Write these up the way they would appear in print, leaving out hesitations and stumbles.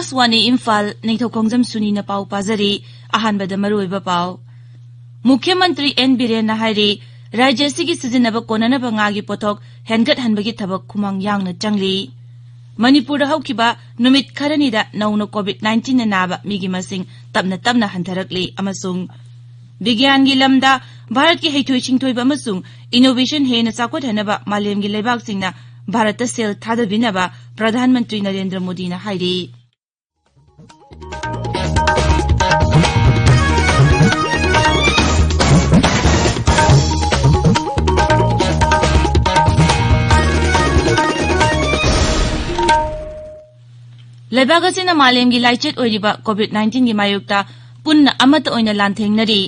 आकाशवाणी इम्फाल निथोखोंजम सुनीना पाउ पाजरी अहानबद मरुइबा पाउ मुख्यमंत्री एन बीरेन हाइरी राज्यसिगी सिजिनब कोननब ngaगी पोथोक हेनगत हनबगी थबक खुमांग यांगना चंगली मणिपुर हौकिबा नुमित खरनीदा नौनो कोविड-19 ना नाबा मिगी मसिंग तबना हंथरकली अमसुंग विज्ञानगी लमदा भारत की हैथोय चिंगथोयबा अमसुंग इनोवेशन हेना चाकोट हनबा मालेमगी लेबाक सिंगना भारत सेल थादबिनबा प्रधानमंत्री नरेंद्र मोदी ना हाइरी लेबाक असिना मालेमगी लाइचेट ओइरिबा कोविड-19 की मायोक्ता पुन्ना अमत ओइना लांथेंगनरी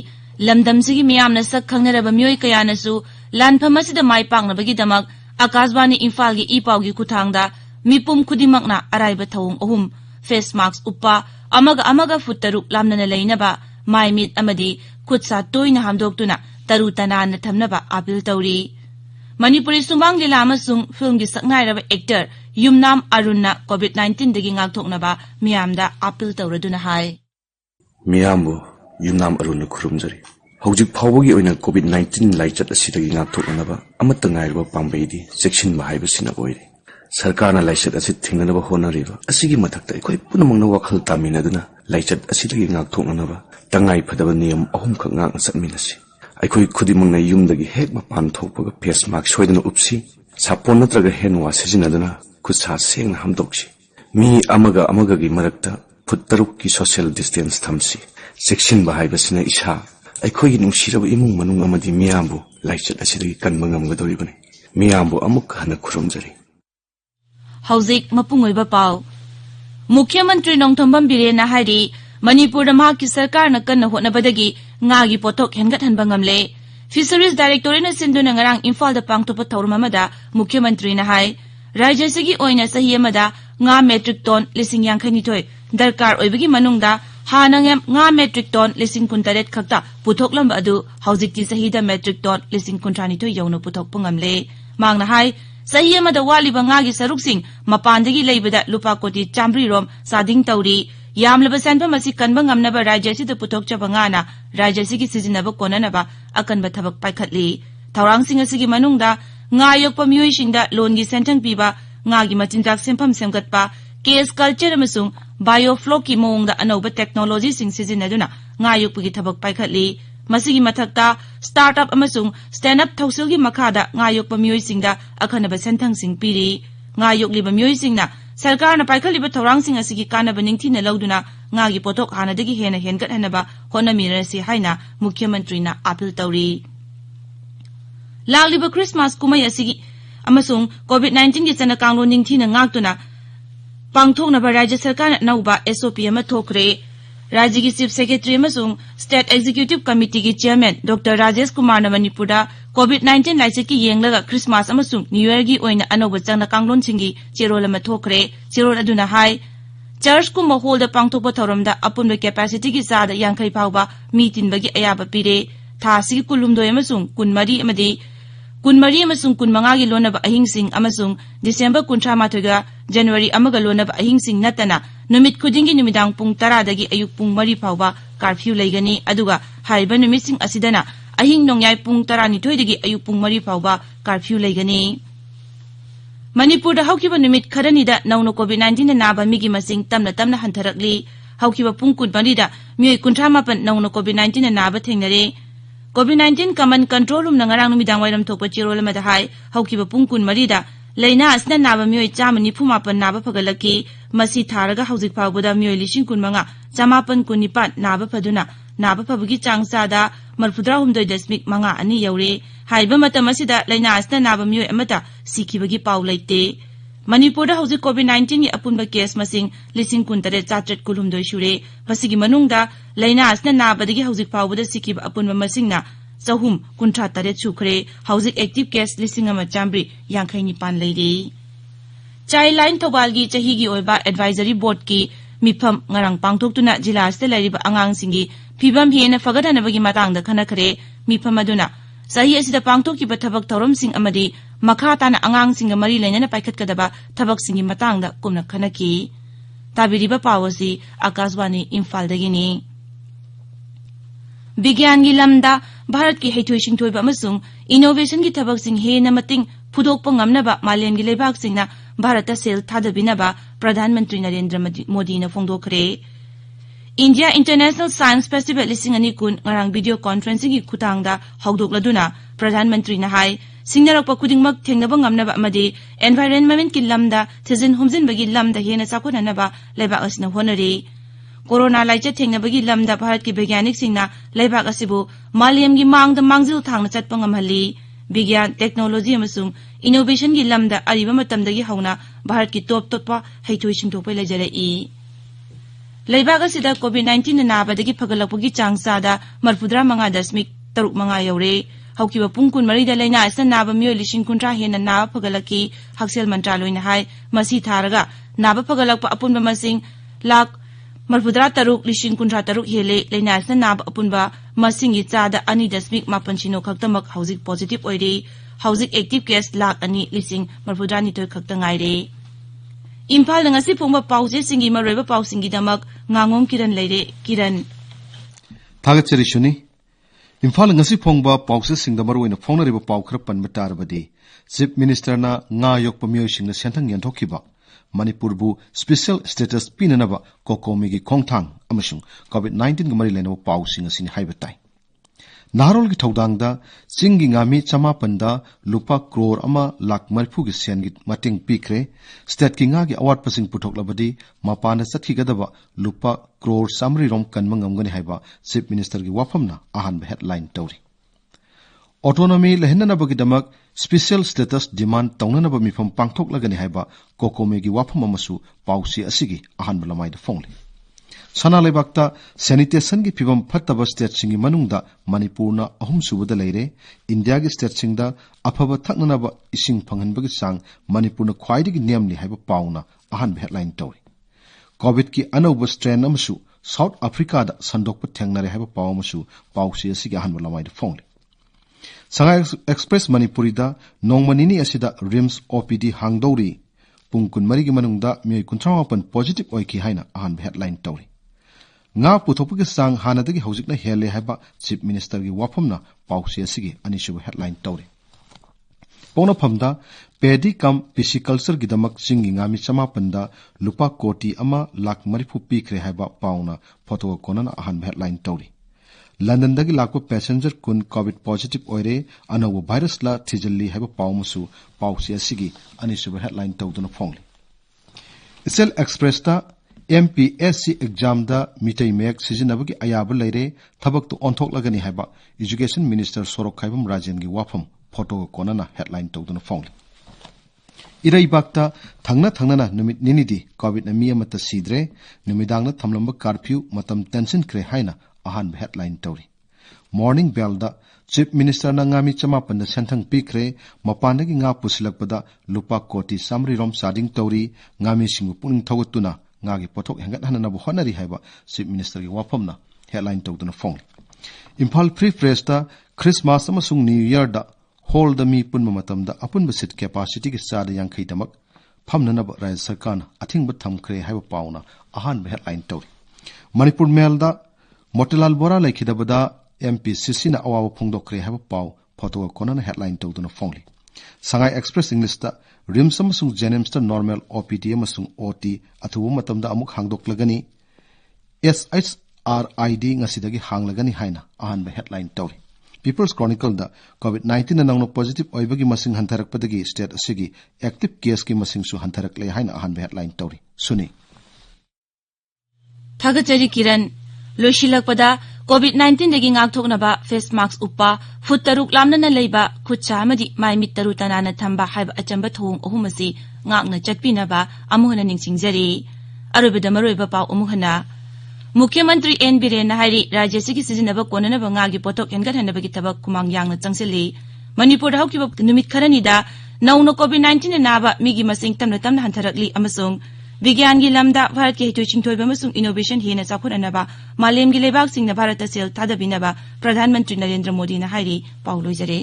लमदमसिगी मियामना सक खंगनरबा मियोय कयानसु लानफम असिदा माय पांगनबगी दमक आकाशवाणी इम्फाल की इपाउगी खुथांगदा मिपुम खुदिमकना अराइबा थौंग अहुम फेस मास्क उपा अमगा फुट तरुक लामनना लेनबा माय मिट अमदी खुदसा तोइना हामदोक्तुना तरु तनाना थमनबा अपील तौरी मणिपुरी सुमांग लीला अमसुंग फिल्म की सकनाइरबा एक्टर युमनाम अरुणना कोविड-19 दगी ngaktoknaba miyamda appeal tawraduna hai miyambu yumnam arunna khurumjari hojik phawgi oina covid-19 laichat asidagi ngaktoknaba amatta ngairba pambaidi section ba haiba sina oire sarkarna laichat asid thingnaba honariba asigi mathakta ekoi punamangna wakhal taminaduna laichat asidagi ngaktoknaba tangai phadaba niyam ahum khak ngang satminasi aikoi khudimangna yumdagi hek mapan thokpaga face mask soidana upsi sapon natraga hand wash sijinaduna खुसा Seng हमदोक्सी मी अमगा की मरक्ता foot तरुक की social distance थमसी section बाहाइबसिना इसा अखोई नुसिरब इमुंग मनुंग अमदि मियामबु लाइचत असिदगी कनबा ngamgadoribani मियामबु अमुक हन खुरुमजरी हौजिक मपुंगोइबा पाउ मुख्यमंत्री नोंथोंबम बिरेना हाइरी मणिपुर महाकी सरकार न कन्न होनबदगी ngaगी पोथोक हेनगत हनबा ngamle फिशरीज डायरेक्टोरेट न सिंधुना ngarang इम्फाल दा पांगतोप थौरम अमदा मुख्यमंत्री न हाइ राज्यसिगी ओइना सही अमदा nga metric ton 52 दरकार ओइबगी मनुंगदा हानंगम nga metric ton 18 खक्ता पुथोकलम अदु हौजिकती सहीदा metric ton 19 यौनो पुथोकपुंगमले मांगना हाइ सही अमदा वालिबा ngaगी सरुकसिंग मपानदगी लेबदा लुपा कोटी चामरी रोम सादिंग तौरी यामलबा सेनफम असि कनबा ngamnaba राज्यसिदा पुथोकचबा ngana राज्यसिगी सिजिनबा कोननबा अकनबा थबक पाइखतली थौरांगसिंग असिगी मनुंगदा nga yokpa miyoi लोनगी सेंथंग पीबा ngaगी मचिनजाक सेंफम सेमगतपा केस कल्चर अमसुंग बायोफ्लोक की मोंगदा अनौबा टेक्नोलॉजी सिंग सिजिनदुना nga yokपगी थबक पाइखतली मसिगी मथक्ता स्टार्टअप अमसुंग स्टैंड अप थौसिलगी मखादा nga yokpa miyoi singda अखनबा सेंथंग सिंग पीरी nga yokलिबा miyoi singna सरकारना पाइखतलिबा थौरांग सिंग असिगी कानबा निंगथिना लौदुना ngaगी पोथोक हानादगी हेना हेनगत हनबा होनमिरसी हाइना मुख्यमंत्रीना अपील तौरी लालिबा क्रिसमस कुमय असिगी अमसुंग कोविड-19 की चना कांगलो निंगथिना ngaktuna पांगथोकनबा राज्य सरकार नौबा एसओपी अमा थोकरे राज्य की चीफ सेक्रेटरी अमसुंग स्टेट एग्जीक्यूटिव कमिटी की चेयरमैन डॉक्टर राजेश कुमार मणिपुरदा कोविड-19 लाइसेट की येंगलगा क्रिसमस अमसुंग न्यू ईयर की ओइना अनौबा चना कांगलोन सिंगी चेरोल अमा थोकरे चेरोल अदुना हाई चर्च कुम होलदा पांगथोकपा थौरमदा अपुनबा कैपेसिटी की चादा 50 फाउबा मी तिनबगी अयाबा पिरे थासी कुलुमदोय अमसुंग कुनमरी अमदी कुनमरी अमसुंग कुनमंगा की लोनब अहिंसिंग अमसुंग दिसंबर 19 जनवरी अमगा लोनब अहिंसिंग नतना नुमित खुदिंगी नुमिदांग पुंग 10 दगी अयुक पुंग 3 फाउबा कर्फ्यू लेगनी अदुगा हाइबा नुमितसिंग असिदना अहिंग नोंयाय पुंग 12 दगी अयुक पुंग 3 फाउबा कर्फ्यू लेगनी मणिपुर दा हौकिबा नुमित खरनीदा नौनो कोविड-19 नाबा मिगी मसिंग तमना हंथरकली हौकिबा पुंग 12 दा मियोय 58 नौनो कोविड-19 नाबा थेंगनरे कोविड-19 कमन कंट्रोल रूम नंगरांग नुमिदांग वाइरम थोकपा चिरोल मदा हाई हौकिबा पुंग 12 दा लेना असना नाबा मियोय 194 नाबा फगलकी मसी थारगा हौजिक फावबदा मियोय 19,919 नाबा फदुना नाबा फबगी चांगसादा 42.5 अनि यौरे हाइबा मतम असिदा लेना असना नाबा मियोय अमता सिखिबगी पाउ लैते मणिपुरदा हौजिक कोविड-19 की अपुनबा केस मसिंग 19,719 सुरे मसिगी मनुंगदा लेना असना नाबदगी हौजिक फावबदा सिखिबा अपुनबा मसिंगना 493 सुखरे हौजिक एक्टिव केस 1,950 लेरी चाइल्डलाइन थौबालगी चहीगी ओइबा एडवाइजरी बोर्ड की मिफम ngarang pangthoktuna जिला अस्ते लैरिबा अंगांगसिंगी फिबम हेना फगदनबगी मतंगदा खनखरे मिफम अदुना सही असिदा पांगथोकिबा थबक थौरमसिंग अमदी मखा ताना अंगांगसिंग मरी लेनना पाइखतकदबा थबकसिंगी मतंगदा कुमना खनकी ताबिरिबा पाव असि आकाशवाणी इम्फालदगिनी विज्ञान की लमदा भारत की हेथोई सिंथोइबा अमसुंग इनोवेशन की थबकसिंग हेना मतिंग फुदोकपा ngamnaba मालेम की लेबाकसिंगना भारत सेल थादबिनबा प्रधानमंत्री नरेंद्र मोदी ने फोंदोखरे इंडिया इंटरनेशनल साइंस फेस्टिवल लिसिंग अनि कुन ngarang वीडियो कॉन्फ्रेंसिंग की खुतांगदा हौदोकलदुना प्रधानमंत्री ना हाय सिंगनरकपा खुदिंगमक थेंगनबा ngamnaba amadi एनवायरनमेंट की लमदा थिजिन हुमजिनबगी लमदा हेना चाखोननबा लेबाक असना होनरे कोरोना लाइचत थेंगनबगी लमदा भारत की वैज्ञानिक सिंगना लेबाक असिबु मालेम की मांगदा मांगजिल थांगना चटपा ngamhalli विज्ञान टेक्नोलॉजी अमसुंग इनोवेशन की लमदा अरिबा मतमदगी हौना भारत की टॉप हेथोई सिंथोपै लेजरई लेबाक असिदा कोविड-19 नाबदगी फगलकपगी चांगसादा 45.3 यौरे हौकिबा पुंग 14 दा लेना असन नाबा मियो 1,000 हेना नाबा फगलकी हक्सेल मंत्रालयना हाय मसी थारगा नाबा फगलकपा अपुनबा मसिंग लाख 43,000 हेले लेना असन नाबा अपुनबा मसिंगी चादा 2.8 खक्तमक हौजिक पॉजिटिव ओइरे हौजिक एक्टिव केस लाख 2,42 खक्ता ngaire Imphal ngasi phongba pause singi maroiba pausingi damak ngangom kiran leire kiran thagachari shuni Imphal ngasi phongba pause singda maroina phongnariba pau khara panba tarbadi chief minister na nga yokpa miyoi singna senthang yanthokiba manipur bu special status pinanaba kokomi gi khongthang amasung covid-19 ga mari lenaba pau singa sini haiba tai naharol gi thodangda chingi ngami chama panda lupa crore ama lakh marphu gi sen gi mating pikre state ki nga gi award pasing puthok labadi mapana sathi gadaba lupa crore samri rom kanma ngamgani haiba chief minister gi wafamna ahan ba headline tawri autonomy lehenna bagi damak special status demand tawnana ba mifam pangthok lagani haiba kokome gi wafam amasu pausi asigi ahan ba lamai da phongli sana lebakta sanitation gi phibam phattaba state singi manungda manipurna ahum subada leire india gi state singda aphaba thaknana ba ising phanghan bagi sang manipurna khwaidi gi niamli haiba pauna ahan headline tawri covid ki anoba strain amsu south africa da sandokpa thengnare haiba pawmasu pausi asigi ahan lamai da phongli sanga express manipuri da nongmanini asida rims opd hangdori pungkun mari gi manungda mi 38 positive oiki haina ahan headline tawri nga puthopagi sang hanadagi hojikna hele haiba chief minister gi wafamna pausi asigi anishu headline tawri pona phamda pedi kam pisciculture gi damak singi ngami chama panda lupa koti ama lakh marifu pikre haiba pauna photo konana ahan headline tawri london dagi lakpa passenger kun covid positive oire anawo virus la thijalli haiba pawmusu pausi asigi anishu headline tawduna phongli isel express ta MPSC exam da mitai mek sijinabagi ayaba leire thabak to onthok lagani haiba education minister sorok khaibam rajan gi wafam photo konana headline tawduna phongli irai bakta thangna na numit ninidi covid na miya mata sidre numidangna thamlamba curfew matam tension kre haina ahan headline tawri morning bell da chief minister na ngami chamapan na senthang pikre mapandagi nga pusilakpada lupa koti samri rom sading tawri ngami singu puning thawatuna ngagi pothok hengat hanana bu honari haiba chief minister gi wafamna headline tawduna phongli imphal free press ta christmas amasung new year da hold the mi punma matamda apun seat capacity gi sada yang khai damak phamnana ba raj sarkar athing ba thamkhre haiba pauna ahan headline tawri manipur mail da motilal bora laikhidabada MPCC na awawa phongdokre haiba paw photo konana headline tawduna phongli sangai express english ta rims amasung jenims ta normal OPD amasung OT athubu matamda amuk hangdoklagani SHRID ngasidagi hanglagani haina ahan headline tawri People's Chronicle da COVID-19 na nangno positive oibagi masing hantarakpadagi state asigi active case ki masing su hantarakle haina ahan headline tawri suni thagachari kiran loishilakpada COVID-19 dagi ngakthoknaba face mask uppa foot taruk lamna leiba khutcha amadi mai mit taru tanana thamba haiba achamba thong ohumasi ngakna chatpinaba amuhana ningsingjari arobeda maroiba paw amuhana मुख्यमंत्री N Biren हाइरी राज्य सिगी सिजिनबा कोननबा ngagi potok hengat hanabagi tabak kumang yangna changseli manipur haukiba numit kharanida nauno covid-19 naba migi masing tamna hantarakli amasung विज्ञान की lambda Bharat के हितोई चिंथोइबा अमसुंग innovation हेना चाखुरनबा मालेम की लेबाक सिंगना Bharat cell थादबिनबा प्रधानमंत्री नरेंद्र मोदी ना हाइरी पाउ लोइजरे